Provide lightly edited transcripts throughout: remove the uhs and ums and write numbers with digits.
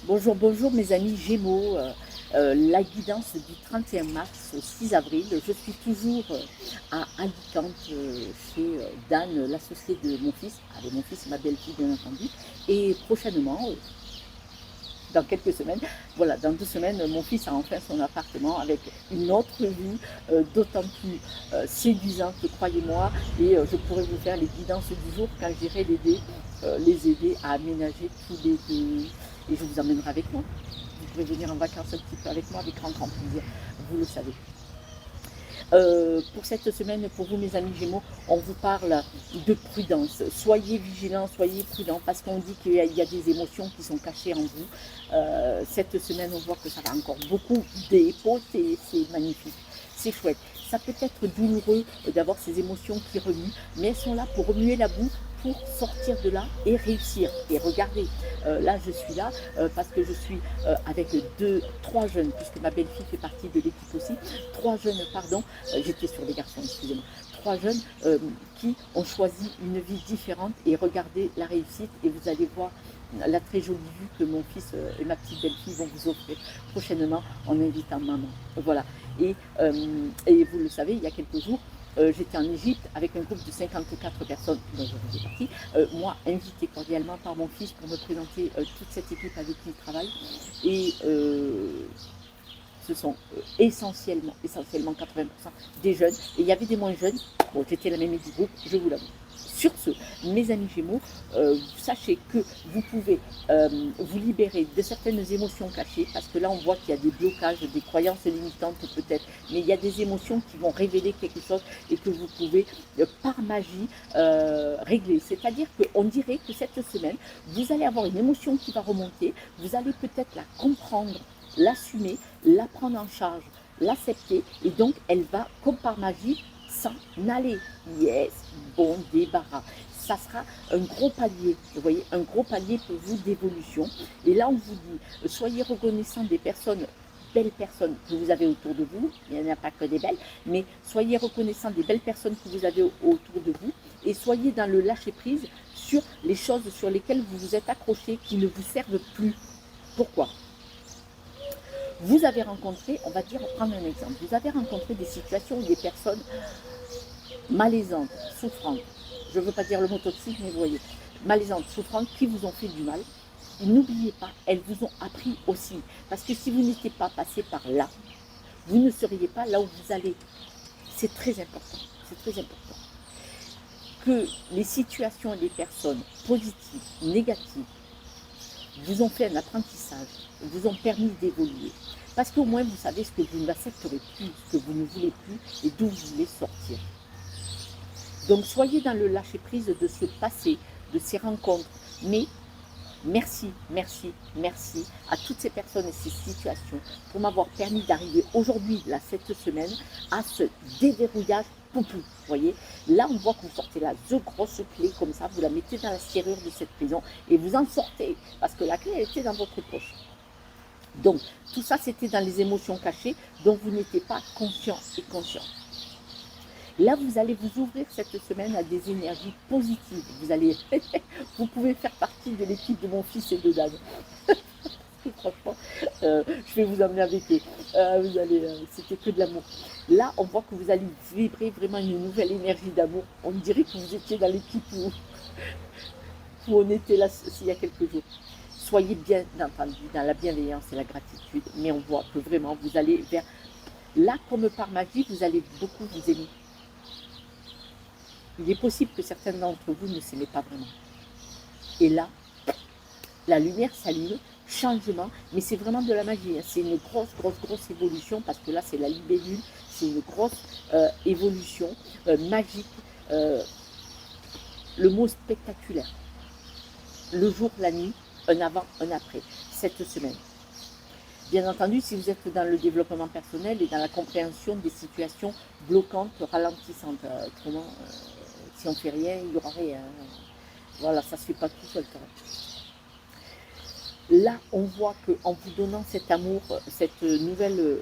Bonjour, bonjour mes amis Gémeaux. La guidance du 31 mars au 6 avril. Je suis toujours à Alicante chez Dan, l'associé de mon fils, avec mon fils et ma belle-fille bien entendu. Et prochainement, dans quelques semaines, voilà, dans 2 semaines, mon fils a enfin son appartement avec une autre vue, d'autant plus séduisante, croyez-moi. Et je pourrai vous faire les guidances du jour quand j'irai les aider à aménager tous les deux. Et je vous emmènerai avec moi. Vous pourrez venir en vacances un petit peu avec moi avec grand grand plaisir, vous le savez. Pour cette semaine, pour vous mes amis Gémeaux, on vous parle de prudence. Soyez vigilants, soyez prudents, parce qu'on dit qu'il y a des émotions qui sont cachées en vous. Cette semaine, on voit que ça va encore beaucoup dépoter, c'est magnifique, c'est chouette. Ça peut être douloureux d'avoir ces émotions qui remuent, mais elles sont là pour remuer la boue, pour sortir de là et réussir. Et regardez, là je suis là parce que je suis avec trois jeunes, puisque ma belle-fille fait partie de l'équipe aussi, trois jeunes, pardon, j'étais sur les garçons, excusez-moi, trois jeunes qui ont choisi une vie différente et regardez la réussite et vous allez voir la très jolie vue que mon fils et ma petite belle-fille vont vous offrir prochainement en invitant maman. Voilà. Et vous le savez, il y a quelques jours, j'étais en Égypte avec un groupe de 54 personnes dont je faisais partie, moi invité cordialement par mon fils pour me présenter toute cette équipe avec qui il travaille. Et ce sont essentiellement 80% des jeunes. Et il y avait des moins jeunes. Bon, j'étais la même du groupe, je vous l'avoue. Sur ce, mes amis Gémeaux, sachez que vous pouvez vous libérer de certaines émotions cachées, parce que là on voit qu'il y a des blocages, des croyances limitantes peut-être, mais il y a des émotions qui vont révéler quelque chose et que vous pouvez par magie régler. C'est-à-dire qu'on dirait que cette semaine, vous allez avoir une émotion qui va remonter, vous allez peut-être la comprendre, l'assumer, la prendre en charge, l'accepter, et donc elle va, comme par magie, s'en aller. Yes, bon débarras. Ça sera un gros palier, vous voyez, un gros palier pour vous d'évolution. Et là, on vous dit, soyez reconnaissant des personnes, belles personnes que vous avez autour de vous, il n'y en a pas que des belles, mais soyez reconnaissant des belles personnes que vous avez autour de vous, et soyez dans le lâcher-prise sur les choses sur lesquelles vous vous êtes accrochés, qui ne vous servent plus. Pourquoi? Vous avez rencontré, on va dire, prendre un exemple, vous avez rencontré des situations où des personnes malaisantes, souffrantes, je ne veux pas dire le mot toxique, mais vous voyez, malaisantes, souffrantes, qui vous ont fait du mal. Et n'oubliez pas, elles vous ont appris aussi. Parce que si vous n'étiez pas passé par là, vous ne seriez pas là où vous allez. C'est très important. C'est très important. Que les situations et les personnes positives, négatives, vous ont fait un apprentissage, vous ont permis d'évoluer. Parce qu'au moins, vous savez ce que vous n'accepterez plus, ce que vous ne voulez plus et d'où vous voulez sortir. Donc, soyez dans le lâcher-prise de ce passé, de ces rencontres. Mais merci, merci, merci à toutes ces personnes et ces situations pour m'avoir permis d'arriver aujourd'hui, là, cette semaine, à ce déverrouillage poupou. Vous voyez, là, on voit que vous sortez la grosse clé comme ça, vous la mettez dans la serrure de cette prison et vous en sortez parce que la clé, elle était dans votre poche. Donc, tout ça, c'était dans les émotions cachées dont vous n'étiez pas conscient et conscient. Là, vous allez vous ouvrir cette semaine à des énergies positives. Vous pouvez faire partie de l'équipe de mon fils et de Dan. Franchement, je vais vous emmener avec eux. C'était que de l'amour. Là, on voit que vous allez vibrer vraiment une nouvelle énergie d'amour. On dirait que vous étiez dans l'équipe où on était là il y a quelques jours. Soyez bien entendu dans la bienveillance et la gratitude, mais on voit que vraiment vous allez vers... Là, comme par magie, vous allez beaucoup vous aimer. Il est possible que certains d'entre vous ne s'aimaient pas vraiment. Et là, la lumière s'allume, changement, mais c'est vraiment de la magie. Hein. C'est une grosse évolution parce que là, c'est la libellule, c'est une grosse évolution magique. Le mot spectaculaire. Le jour, la nuit, un avant, un après, cette semaine. Bien entendu, si vous êtes dans le développement personnel et dans la compréhension des situations bloquantes, ralentissantes, autrement, si on ne fait rien, il n'y aura rien. Voilà, ça ne se fait pas tout seul quand même. Là, on voit qu'en vous donnant cet amour, cette nouvelle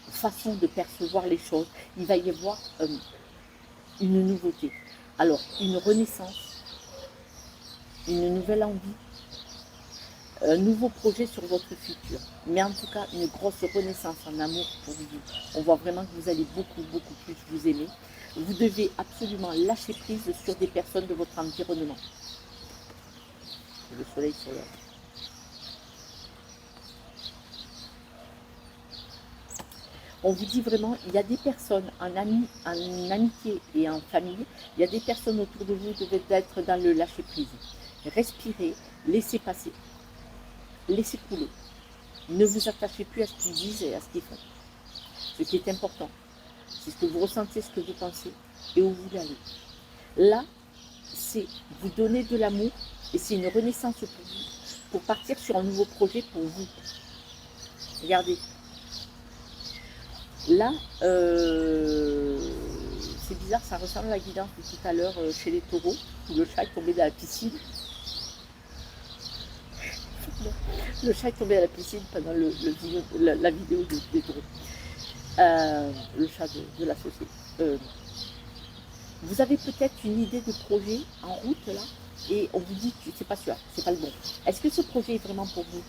façon de percevoir les choses, il va y avoir une nouveauté. Alors, une renaissance, une nouvelle envie, un nouveau projet sur votre futur. Mais en tout cas, une grosse renaissance en amour pour vous. On voit vraiment que vous allez beaucoup, beaucoup plus vous aimer. Vous devez absolument lâcher prise sur des personnes de votre environnement. Le soleil sur l'heure. On vous dit vraiment, il y a des personnes en amitié et en famille, il y a des personnes autour de vous qui devez être dans le lâcher prise. Respirez, laissez passer, laissez couler. Ne vous attachez plus à ce qu'ils disent et à ce qu'ils font. Ce qui est important, c'est ce que vous ressentez, ce que vous pensez et où vous voulez aller. Là, c'est vous donner de l'amour et c'est une renaissance pour vous, pour partir sur un nouveau projet pour vous. Regardez. Là, c'est bizarre, ça ressemble à la guidance de tout à l'heure chez les taureaux, où le chat est tombé dans la piscine. Le chat est tombé à la piscine pendant la vidéo des taureaux. Le chat de l'associé. Vous avez peut-être une idée de projet en route là, et on vous dit que c'est pas sûr, c'est pas le bon. Est-ce que ce projet est vraiment pour vous?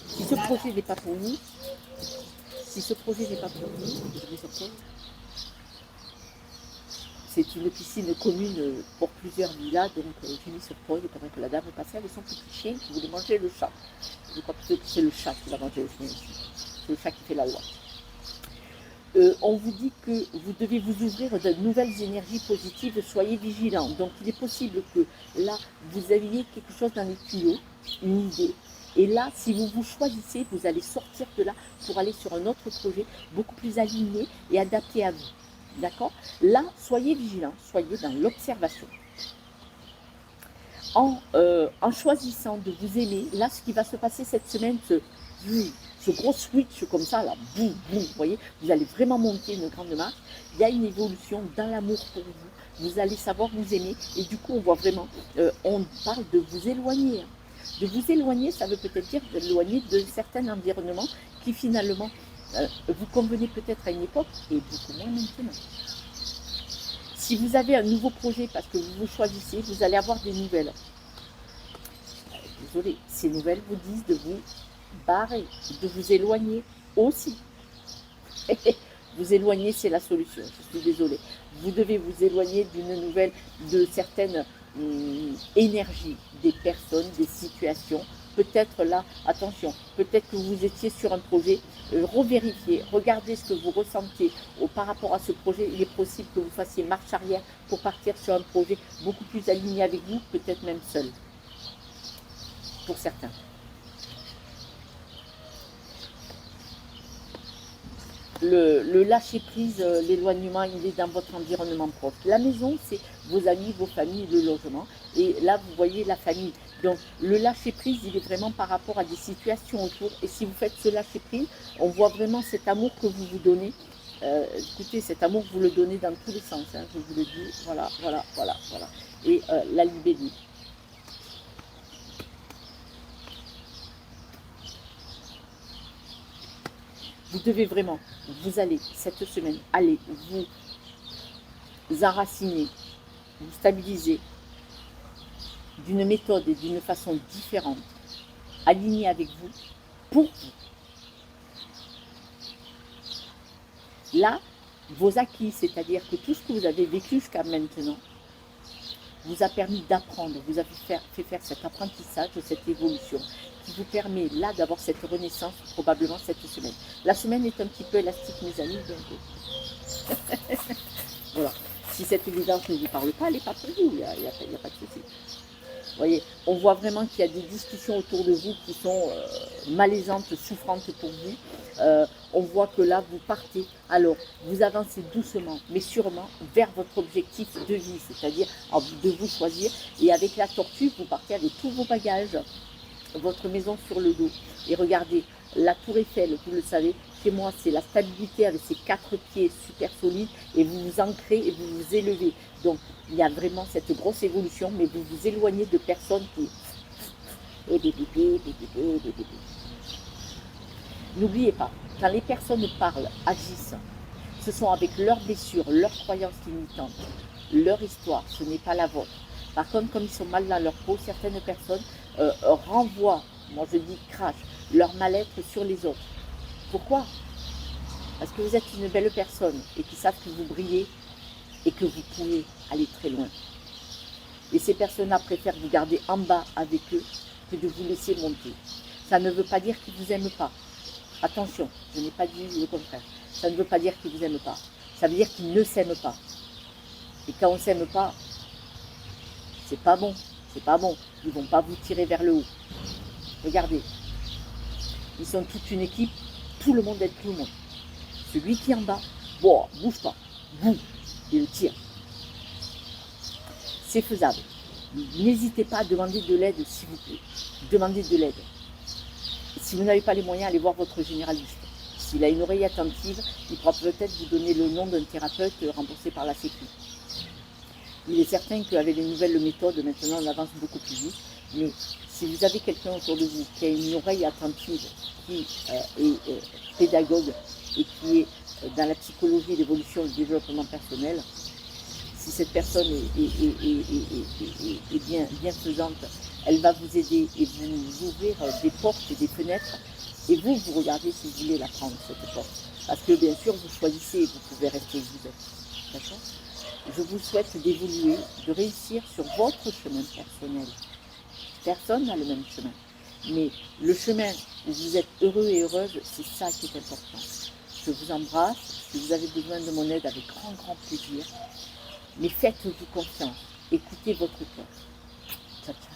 Si ce projet n'est pas pour vous, c'est une piscine commune pour plusieurs villas, donc j'ai mis sur pause pendant que la dame est passée avec son petit chien qui voulait manger le chat. Je crois plutôt que c'est le chat qui va manger le chien ici. C'est le chat qui fait la loi. On vous dit que vous devez vous ouvrir de nouvelles énergies positives, soyez vigilants. Donc il est possible que là, vous aviez quelque chose dans les tuyaux, une idée. Et là, si vous vous choisissez, vous allez sortir de là pour aller sur un autre projet beaucoup plus aligné et adapté à vous. D'accord? Là, soyez vigilants, soyez dans l'observation. En choisissant de vous aimer, là, ce qui va se passer cette semaine, ce gros switch comme ça, là, boum, boum, vous voyez, vous allez vraiment monter une grande marche. Il y a une évolution dans l'amour pour vous. Vous allez savoir vous aimer et du coup, on voit vraiment, on parle de vous éloigner. De vous éloigner, ça veut peut-être dire de l'éloigner de certains environnements qui finalement vous convenez peut-être à une époque et beaucoup moins maintenant. Si vous avez un nouveau projet parce que vous vous choisissez, vous allez avoir des nouvelles. Désolé, ces nouvelles vous disent de vous barrer, de vous éloigner aussi. Vous éloigner, c'est la solution, je suis désolée. Vous devez vous éloigner d'une nouvelle, de certaines énergies, des personnes, des situations. Peut-être là, attention, peut-être que vous étiez sur un projet, revérifiez, regardez ce que vous ressentez par rapport à ce projet. Il est possible que vous fassiez marche arrière pour partir sur un projet beaucoup plus aligné avec vous, peut-être même seul, pour certains. Le lâcher prise, l'éloignement, il est dans votre environnement proche. La maison, c'est vos amis, vos familles, le logement. Et là, vous voyez la famille. Donc, le lâcher prise, il est vraiment par rapport à des situations autour. Et si vous faites ce lâcher prise, on voit vraiment cet amour que vous vous donnez. Écoutez, cet amour, vous le donnez dans tous les sens. Hein, je vous le dis. Voilà, voilà, voilà, voilà. Et la libellule. Vous devez vraiment, vous allez cette semaine, aller vous enraciner, vous stabiliser d'une méthode et d'une façon différente, alignée avec vous, pour vous. Là, vos acquis, c'est-à-dire que tout ce que vous avez vécu jusqu'à maintenant, vous a permis d'apprendre, vous avez fait faire cet apprentissage, cette évolution, qui vous permet là d'avoir cette renaissance probablement cette semaine. La semaine est un petit peu élastique, mes amis, donc voilà. Si cette évidence ne vous parle pas, elle n'est pas pour vous, il n'y a pas de souci. Vous voyez, on voit vraiment qu'il y a des discussions autour de vous qui sont malaisantes, souffrantes pour vous. On voit que là, vous partez. Alors, vous avancez doucement, mais sûrement, vers votre objectif de vie, c'est-à-dire de vous choisir. Et avec la tortue, vous partez avec tous vos bagages, votre maison sur le dos. Et regardez, la tour Eiffel, vous le savez, chez moi, c'est la stabilité avec ses 4 pieds super solides. Et vous vous ancrez et vous vous élevez. Donc, il y a vraiment cette grosse évolution, mais vous vous éloignez de personnes qui... N'oubliez pas, quand les personnes parlent, agissent, ce sont avec leurs blessures, leurs croyances limitantes, leur histoire, ce n'est pas la vôtre. Par contre, comme ils sont mal dans leur peau, certaines personnes renvoient, moi je dis crash, leur mal-être sur les autres. Pourquoi? Parce que vous êtes une belle personne et qu'ils savent que vous brillez et que vous pouvez aller très loin. Et ces personnes-là préfèrent vous garder en bas avec eux que de vous laisser monter. Ça ne veut pas dire qu'ils ne vous aiment pas. Attention, je n'ai pas dit le contraire. Ça ne veut pas dire qu'ils ne vous aiment pas. Ça veut dire qu'ils ne s'aiment pas. Et quand on ne s'aime pas, c'est pas bon. C'est pas bon. Ils ne vont pas vous tirer vers le haut. Regardez. Ils sont toute une équipe. Tout le monde aide tout le monde. Celui qui est en bas, bon, bouge pas. Boum, il le tire. C'est faisable. N'hésitez pas à demander de l'aide, s'il vous plaît. Demandez de l'aide. Si vous n'avez pas les moyens, allez voir votre généraliste. S'il a une oreille attentive, il pourra peut-être vous donner le nom d'un thérapeute remboursé par la Sécu. Il est certain qu'avec les nouvelles méthodes, maintenant on avance beaucoup plus vite. Mais si vous avez quelqu'un autour de vous qui a une oreille attentive, qui est pédagogue et qui est dans la psychologie, l'évolution, le développement personnel, si cette personne est bienfaisante, elle va vous aider et vous ouvrir des portes et des fenêtres. Et vous regardez si vous voulez la prendre, cette porte. Parce que bien sûr, vous choisissez et vous pouvez rester où vous êtes. D'accord? Je vous souhaite d'évoluer, de réussir sur votre chemin personnel. Personne n'a le même chemin. Mais le chemin où vous êtes heureux et heureuse, c'est ça qui est important. Je vous embrasse. Si vous avez besoin de mon aide, avec grand, grand plaisir. Mais faites-vous confiance. Écoutez votre cœur. Ciao, ciao.